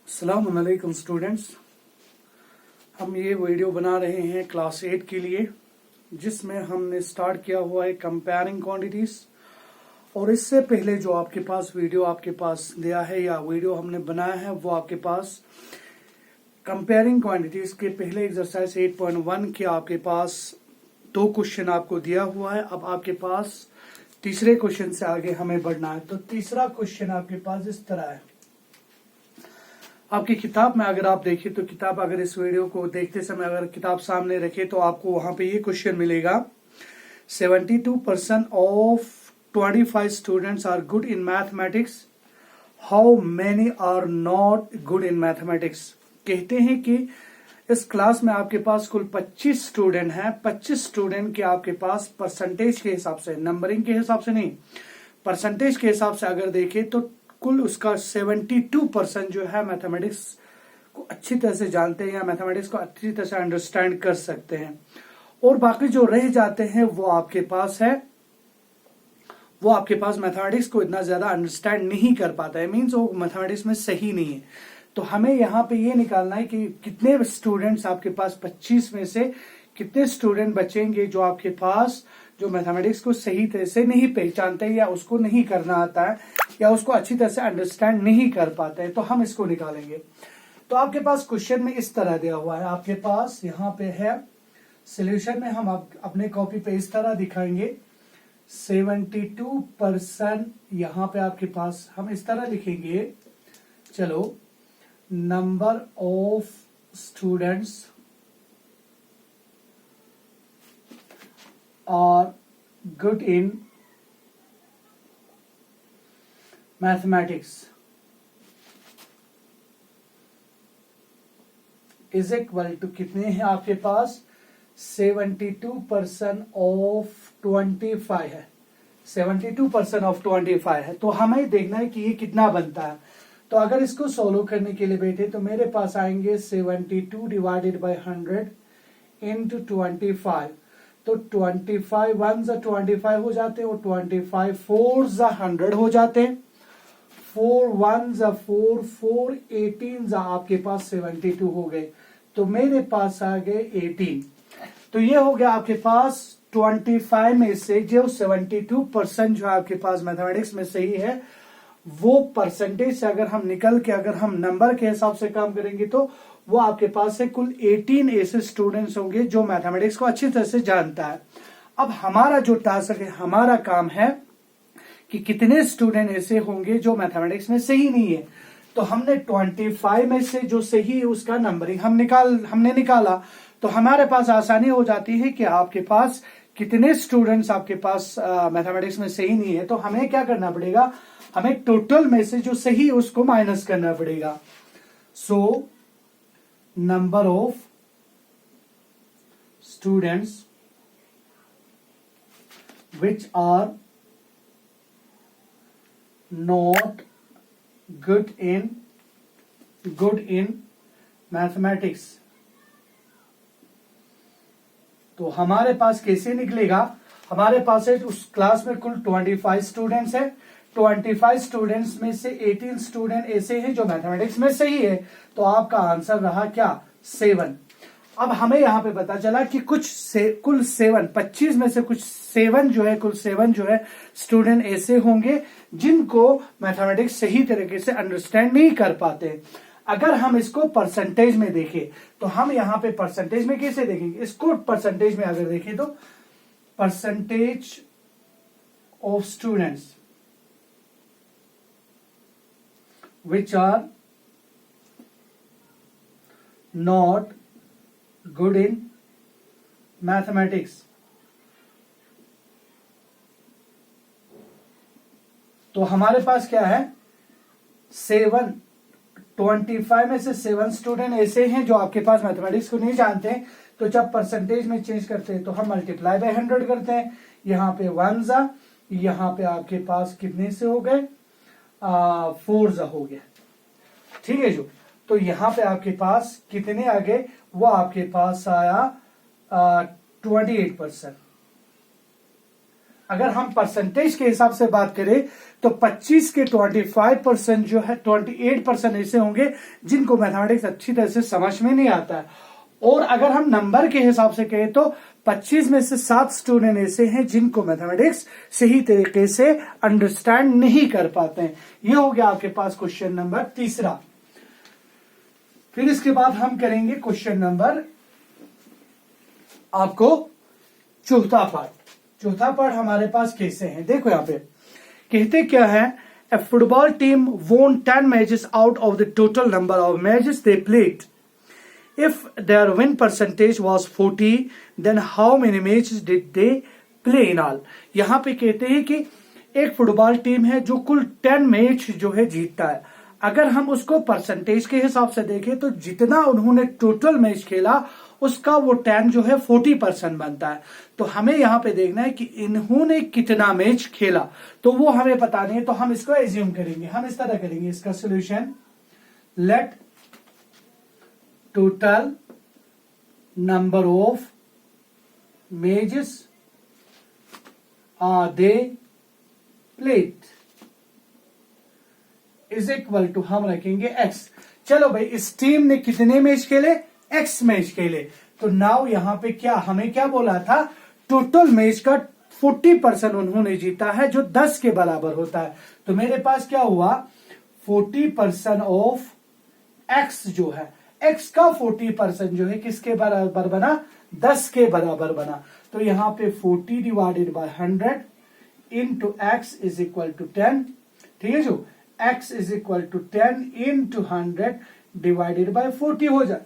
अस्सलाम वालेकुम स्टूडेंट्स। हम ये वीडियो बना रहे हैं क्लास 8 के लिए, जिसमें हमने स्टार्ट किया हुआ है कंपेयरिंग क्वांटिटीज। और इससे पहले जो आपके पास वीडियो आपके पास दिया है या वीडियो हमने बनाया है वो आपके पास कंपेयरिंग क्वांटिटीज के पहले एक्सरसाइज 8.1 के आपके पास 2 क्वेश्चन आपको दिया हुआ है। अब आपके पास तीसरे क्वेश्चन से आगे हमें बढ़ना है। तो तीसरा क्वेश्चन आपके पास इस तरह है। आपकी किताब में अगर आप देखें तो किताब, अगर इस वीडियो को देखते समय अगर किताब सामने रखे तो आपको वहां पे ये क्वेश्चन मिलेगा। 72% of 25 students are good in mathematics, how many are not good in mathematics. कहते हैं कि इस क्लास में आपके पास कुल 25 स्टूडेंट हैं। 25 स्टूडेंट के आपके पास परसेंटेज के हिसाब से, नंबरिंग के हिसाब से नहीं, परसेंटेज के हिसाब से अगर देखें तो कुल उसका 72% जो है मैथमेटिक्स को अच्छी तरह से जानते हैं या मैथमेटिक्स को अच्छी तरह से अंडरस्टैंड कर सकते हैं। और बाकी जो रह जाते हैं वो आपके पास मैथमेटिक्स को इतना ज्यादा अंडरस्टैंड नहीं कर पाता है, मीन्स वो मैथमेटिक्स में सही नहीं है। तो हमें यहाँ पे ये निकालना है कि कितने स्टूडेंट्स आपके पास 25 में से कितने स्टूडेंट बचेंगे जो आपके पास जो मैथमेटिक्स को सही तरह से नहीं पहचानते या उसको नहीं करना आता है या उसको अच्छी तरह से अंडरस्टैंड नहीं कर पाते हैं। तो हम इसको निकालेंगे। तो आपके पास क्वेश्चन में इस तरह दिया हुआ है, आपके पास यहाँ पे है सॉल्यूशन में हम अपने कॉपी पे इस तरह दिखाएंगे। 72% यहाँ पे आपके पास हम इस तरह लिखेंगे, चलो, number of students are good in mathematics is equal to कितने हैं आपके पास 72% ऑफ 25 है। 72% ऑफ 25 है। तो हमें देखना है कि ये कितना बनता है। तो अगर इसको सोल्व करने के लिए बैठे तो मेरे पास आएंगे 72 डिवाइडेड बाय 100 इंटू 25। तो 25 1 जा 25 हो जाते हैं और 25 4 जा 100 हो जाते हैं। 4 1 जा 4 4 18 जा आपके पास 72 हो गए। तो मेरे पास आ गए 18। तो ये हो गया आपके पास 25 में से जो 72% जो आपके पास मैथमेटिक्स में सही है, वो परसेंटेज से अगर हम निकल के अगर हम नंबर के हिसाब से काम करेंगे तो वो आपके पास से कुल 18 ऐसे स्टूडेंट्स होंगे जो मैथमेटिक्स को अच्छी तरह से जानता है। अब हमारा जो टास्क है, हमारा काम है कि कितने स्टूडेंट ऐसे होंगे जो मैथमेटिक्स में सही नहीं है। तो हमने 25 में से जो सही है उसका नंबरिंग हमने निकाला। तो हमारे पास आसानी हो जाती है कि आपके पास कितने स्टूडेंट्स आपके पास मैथमेटिक्स में सही नहीं है। तो हमें क्या करना पड़ेगा, हमें टोटल में से जो सही है उसको माइनस करना पड़ेगा। सो number of students which are not good in mathematics। तो हमारे पास कैसे निकलेगा, हमारे पास है उस क्लास में कुल 25 स्टूडेंट्स है। 25 स्टूडेंट्स में से 18 स्टूडेंट ऐसे हैं जो मैथमेटिक्स में सही है। तो आपका आंसर रहा क्या, 7। अब हमें यहां पे पता चला कि कुल 7, 25 में से कुल 7 जो है स्टूडेंट ऐसे होंगे जिनको मैथमेटिक्स सही तरीके से अंडरस्टैंड नहीं कर पाते। अगर हम इसको परसेंटेज में देखें तो हम यहां पे परसेंटेज में कैसे देखेंगे, इसको परसेंटेज में अगर देखें तो percentage of students which are not good in mathematics। तो हमारे पास क्या है, 25 में से 7 स्टूडेंट ऐसे हैं जो आपके पास मैथमेटिक्स को नहीं जानते हैं। तो जब परसेंटेज में चेंज करते हैं तो हम मल्टीप्लाई बाय 100 करते हैं। यहाँ पे 1 जा, यहाँ पे आपके पास कितने से हो गए, 4 जा हो गया, ठीक है जो। तो यहाँ पे आपके पास कितने आ गए, वो आपके पास आया 28%। अगर हम परसेंटेज के हिसाब से बात करें तो 25 के 25% जो है 28% ऐसे होंगे जिनको मैथमेटिक्स अच्छी तरह से समझ में नहीं आता है। और अगर हम नंबर के हिसाब से कहें तो 25 में से 7 स्टूडेंट ऐसे हैं जिनको मैथमेटिक्स सही तरीके से अंडरस्टैंड नहीं कर पाते हैं। ये हो गया आपके पास क्वेश्चन नंबर तीसरा। फिर इसके बाद हम करेंगे क्वेश्चन नंबर आपको चौथा पार्ट। चौथा पार्ट हमारे पास कैसे है, देखो यहां पे कहते क्या है, ए फुटबॉल टीम वोन 10 matches out of the total number of matches they played. If their win percentage was 40, then how many matches did they play in all? यहां पे कहते हैं कि एक फुटबॉल टीम है जो कुल 10 मैच जो है जीतता है। अगर हम उसको परसेंटेज के हिसाब से देखें तो जितना उन्होंने टोटल मैच खेला उसका वो 10 जो है 40% बनता है। तो हमें यहां पे देखना है कि इन्होंने कितना मैच खेला, तो वो हमें पता नहीं है, तो हम इसको एज्यूम करेंगे। हम इस तरह करेंगे इसका solution, let total number of matches they played is equal to हम रखेंगे x। चलो भाई, इस टीम ने कितने मैच खेले, x मैच खेले। तो नाउ यहां पे क्या हमें क्या बोला था, टोटल मैच का 40% उन्होंने जीता है जो 10 के बराबर होता है। तो मेरे पास क्या हुआ, 40% ऑफ x जो है, x का 40% जो है किसके बराबर बना, 10 के बराबर बना। तो यहां पे 40 divided by 100 into x is equal to 10। ठीक है, जो x is equal to 10 into 100 divided by 40 हो जाए,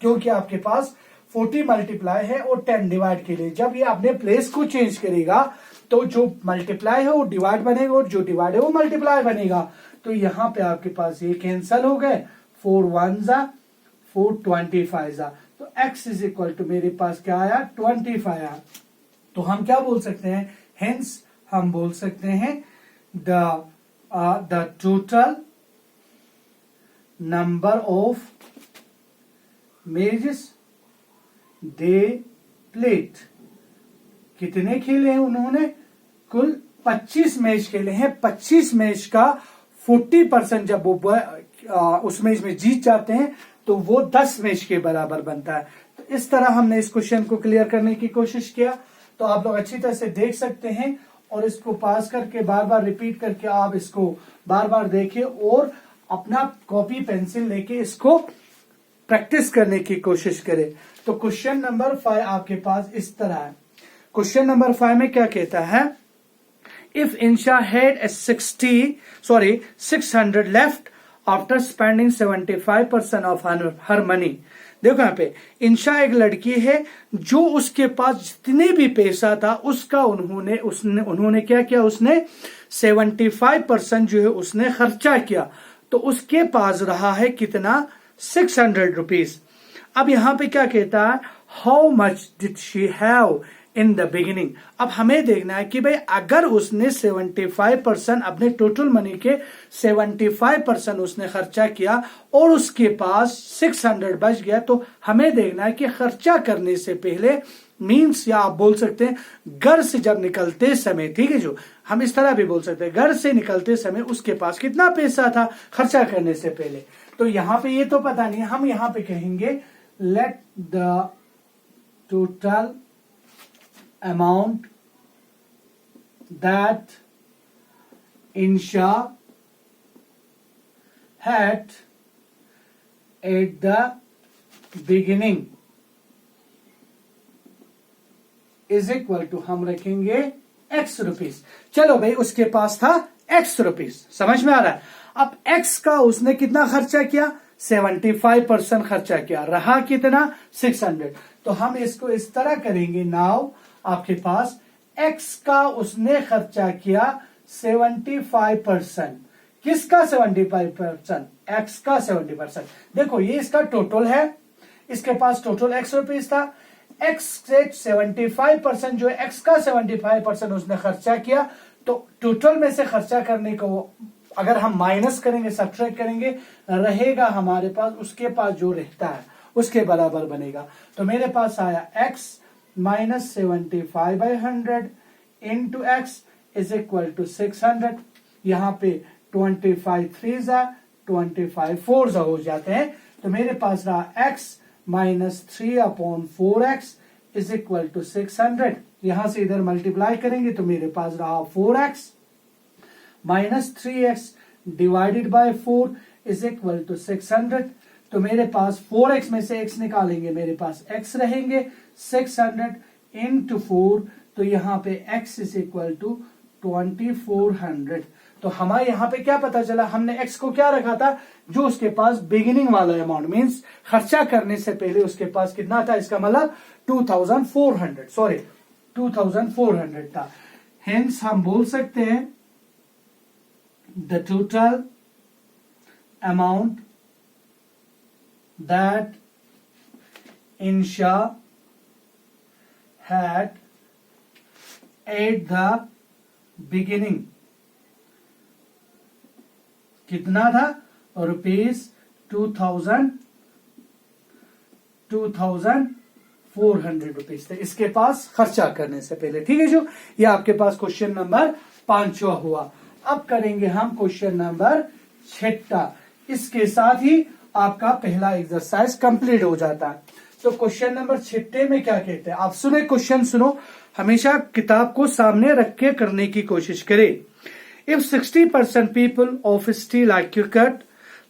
क्योंकि आपके पास 40 मल्टीप्लाई है और 10 डिवाइड के लिए। जब ये अपने प्लेस को चेंज करेगा तो जो मल्टीप्लाई है वो डिवाइड बनेगा और जो डिवाइड है वो मल्टीप्लाई बनेगा। तो यहां पे आपके पास ये कैंसल हो गए, 4 1 जा 4 25 जा, तो x इज इक्वल टू मेरे पास क्या आया, 25 आया। तो हम क्या बोल सकते हैं, हेंस हम बोल सकते हैं the total number of matches they played, कितने खेले हैं उन्होंने, कुल 25 मैच खेले हैं। 25 मैच का 40% जब वो उस मैच में जीत जाते हैं तो वो 10 मैच के बराबर बनता है। तो इस तरह हमने इस क्वेश्चन को क्लियर करने की कोशिश किया। तो आप लोग अच्छी तरह से देख सकते हैं और इसको पास करके बार बार रिपीट करके आप इसको बार बार देखें और अपना कॉपी पेंसिल लेके इसको प्रैक्टिस करने की कोशिश करें। तो क्वेश्चन नंबर 5 आपके पास इस तरह है। क्वेश्चन नंबर 5 में क्या कहता है, if Insha had 600 left after spending 75% of her money. देखो यहाँ पे इंशा एक लड़की है जो उसके पास जितने भी पैसा था उसका उन्होंने क्या किया, उसने 75% जो है उसने खर्चा किया। तो उसके पास रहा है कितना, 600 रुपीज। अब यहां पे क्या कहता है, how much did she have in the beginning. अब हमें देखना है कि भाई अगर उसने 75% अपने टोटल मनी के 75% उसने खर्चा किया और उसके पास 600 बच गया, तो हमें देखना है कि खर्चा करने से पहले मीन्स, या आप बोल सकते हैं घर से जब निकलते समय, ठीक है, जो हम इस तरह भी बोल सकते हैं घर से निकलते समय उसके पास कितना पैसा था खर्चा करने से पहले। तो यहां पे ये तो पता नहीं, हम यहां पे कहेंगे let the total amount that Insha had at the beginning is equal to, हम रखेंगे x रुपीज। चलो भाई, उसके पास था x रुपीज, समझ में आ रहा है। अब x का उसने कितना खर्चा किया, 75% खर्चा किया, रहा कितना, 600। तो हम इसको इस तरह करेंगे, नाउ आपके पास x का उसने खर्चा किया 75%, किसका 75%, x का 70%। देखो ये इसका टोटल है, इसके पास टोटल x रुपीज था, x से 75% जो है x का 75% उसने खर्चा किया। तो टोटल में से खर्चा करने को अगर हम माइनस करेंगे, सब्ट्रैक्ट करेंगे, रहेगा हमारे पास, उसके पास जो रहता है उसके बराबर बनेगा। तो मेरे पास आया x -75/100 into x is equal to 600। यहाँ पे 25 3 जा 25 4 जा हो जाते हैं, तो मेरे पास रहा x minus 3/4x is equal to 600। यहां से इधर मल्टीप्लाई करेंगे तो मेरे पास रहा 4x minus 3x divided by 4 is equal to 600। तो मेरे पास 4x में से x निकालेंगे, मेरे पास x रहेंगे 600 इंटू 4, तो यहाँ पे x इज इक्वल टू 2400। तो हमारे यहाँ पे क्या पता चला, हमने x को क्या रखा था, जो उसके पास बिगिनिंग वाला अमाउंट मींस खर्चा करने से पहले उसके पास कितना था, इसका मतलब 2400 था। हेंस हम बोल सकते हैं the total amount that Insha had at the beginning कितना था, रुपीज 2400 रुपीज थे इसके पास खर्चा करने से पहले। ठीक है जो, ये आपके पास क्वेश्चन नंबर 5 हुआ। अब करेंगे हम क्वेश्चन नंबर 6। इसके साथ ही आपका पहला एक्सरसाइज कंप्लीट हो जाता है। तो क्वेश्चन नंबर 6 में क्या कहते हैं, आप सुने क्वेश्चन सुनो, हमेशा किताब को सामने रख के करने की कोशिश करें। If 60% people of city like cricket,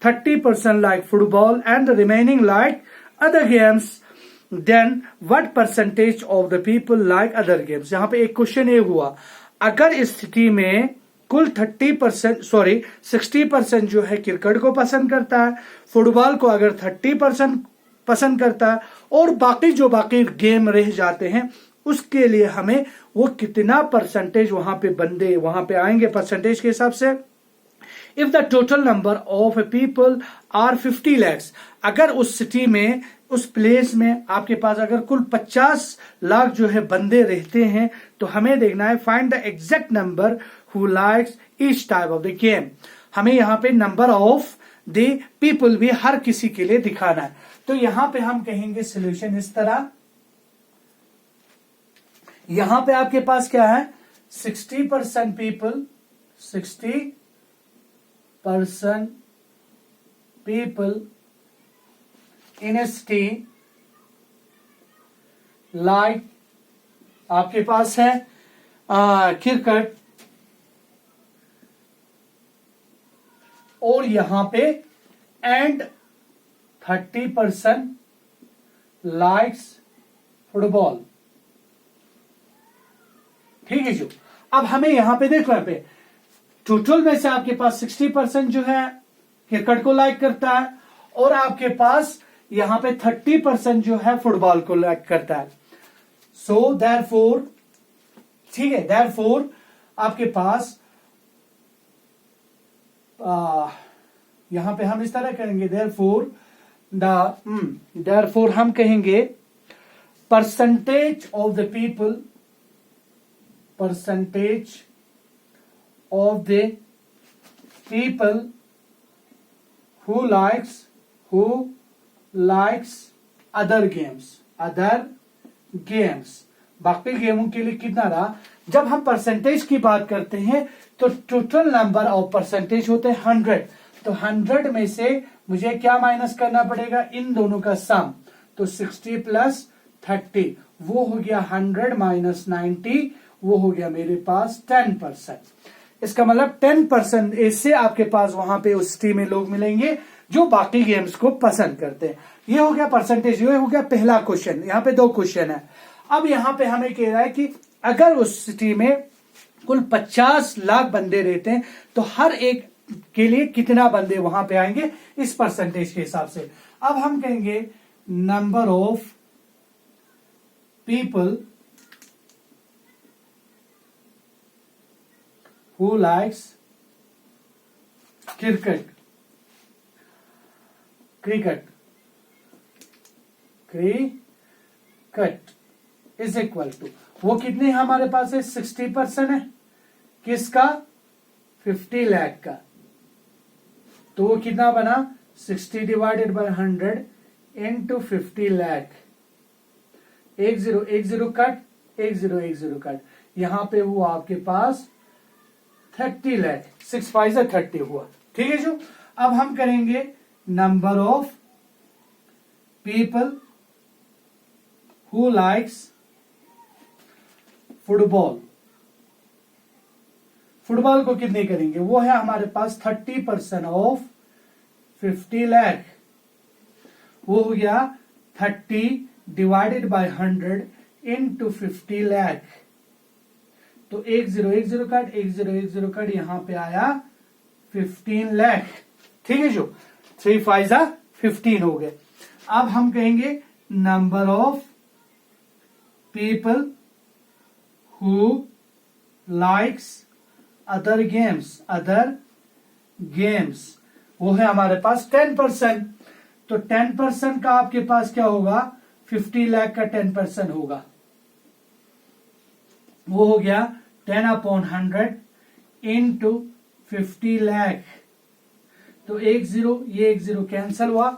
30% like football, and the remaining like other games, then what percentage of the people like other games? यहाँ पे एक क्वेश्चन ये हुआ, अगर इस स्थिति में कुल 60% जो है क्रिकेट को पसंद करता है, फुटबॉल को अगर 30% पसंद करता है, और बाकी गेम रह जाते हैं उसके लिए हमें वो कितना परसेंटेज वहां पे बंदे वहां पे आएंगे परसेंटेज के हिसाब से। If the total number of people are 50 lakhs, अगर उस सिटी में उस प्लेस में आपके पास अगर कुल 50 लाख जो है बंदे रहते हैं, तो हमें देखना है find the exact number who likes each type of the game. हमें यहाँ पे नंबर ऑफ द पीपल भी हर किसी के लिए दिखाना है। तो यहां पे हम कहेंगे सोल्यूशन इस तरह, यहां पे आपके पास क्या है, 60% people, 60% people in A city like, आपके पास है क्रिकेट, और यहां पे एंड 30% लाइक्स फुटबॉल। ठीक है जो, अब हमें यहां पे देखो, यहाँ पे टोटल में से आपके पास 60% जो है क्रिकेट को लाइक करता है, और आपके पास यहां पे 30% जो है फुटबॉल को लाइक करता है। सो देयरफॉर, ठीक है, देयरफॉर आपके पास यहां पे हम इस तरह करेंगे, देयरफॉर हम कहेंगे percentage of the people, percentage of the people who likes other games, बाकी गेमों के लिए कितना रहा। जब हम परसेंटेज की बात करते हैं तो टोटल नंबर ऑफ परसेंटेज होते हैं 100, तो 100 में से मुझे क्या माइनस करना पड़ेगा, इन दोनों का सम, तो 60 प्लस 30 वो हो गया 100 माइनस 90, वो हो गया मेरे पास 10%। इसका मतलब 10% ऐसे आपके पास वहां पे उस सिटी में लोग मिलेंगे जो बाकी गेम्स को पसंद करते हैं। ये हो गया परसेंटेज, ये हो गया पहला क्वेश्चन। यहाँ पे 2 क्वेश्चन है। अब यहाँ पे हमें कह रहा है कि अगर उस सिटी में कुल 50 लाख बंदे रहते हैं, तो हर एक के लिए कितना बंदे वहां पे आएंगे इस परसेंटेज के हिसाब से। अब हम कहेंगे number of people who likes cricket is equal to, वो कितने हमारे पास है, 60% है, किसका, 50 लाख का, तो वो कितना बना, 60 divided by 100 into 50 lakh, 1 0 1 0 cut, 1 0 1 0 cut, यहाँ पे हुआ आपके पास 30 लाख, 6 5 से 30 हुआ। ठीक है जो, अब हम करेंगे number of people who likes football. Football को कितने करेंगे, वो है हमारे पास 30% ऑफ 50 लाख, वो हो गया 30 डिवाइडेड बाय 100 इंटू 50 लाख। तो 1 0 1 0 कट, 1 0 1 0 कट, यहां पे आया 15 लाख। ठीक है जो, 3 5 जा 15 हो गए। अब हम कहेंगे number of people who likes other games, वो है हमारे पास 10%। तो 10% का आपके पास क्या होगा, 50 लाख का 10% होगा, वो हो गया 10/100 इंटू 50 लाख। तो 1 0 ये 1 0 कैंसल हुआ,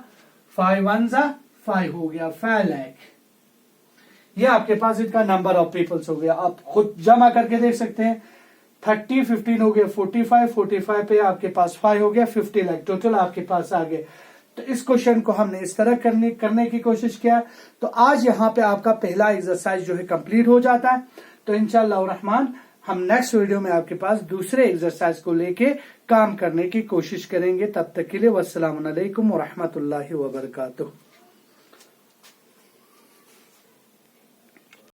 5 1 जा 5 हो गया 5 लाख। ये आपके पास इनका नंबर ऑफ पीपल्स हो गया। आप खुद जमा करके देख सकते हैं, 30 15 हो गया 45, 45 पे आपके पास 5 हो गया 50 लाख, टोटल आपके पास आ गए। तो इस क्वेश्चन को हमने इस तरह करने की कोशिश किया। तो आज यहाँ पे आपका पहला एक्सरसाइज जो है कंप्लीट हो जाता है। तो इंशाअल्लाह रहमान हम नेक्स्ट वीडियो में आपके पास दूसरे एक्सरसाइज को लेके काम करने की कोशिश करेंगे। तब तक के लिए वस्सलाम अलैकुम व रहमतुल्लाहि व बरकातुहू।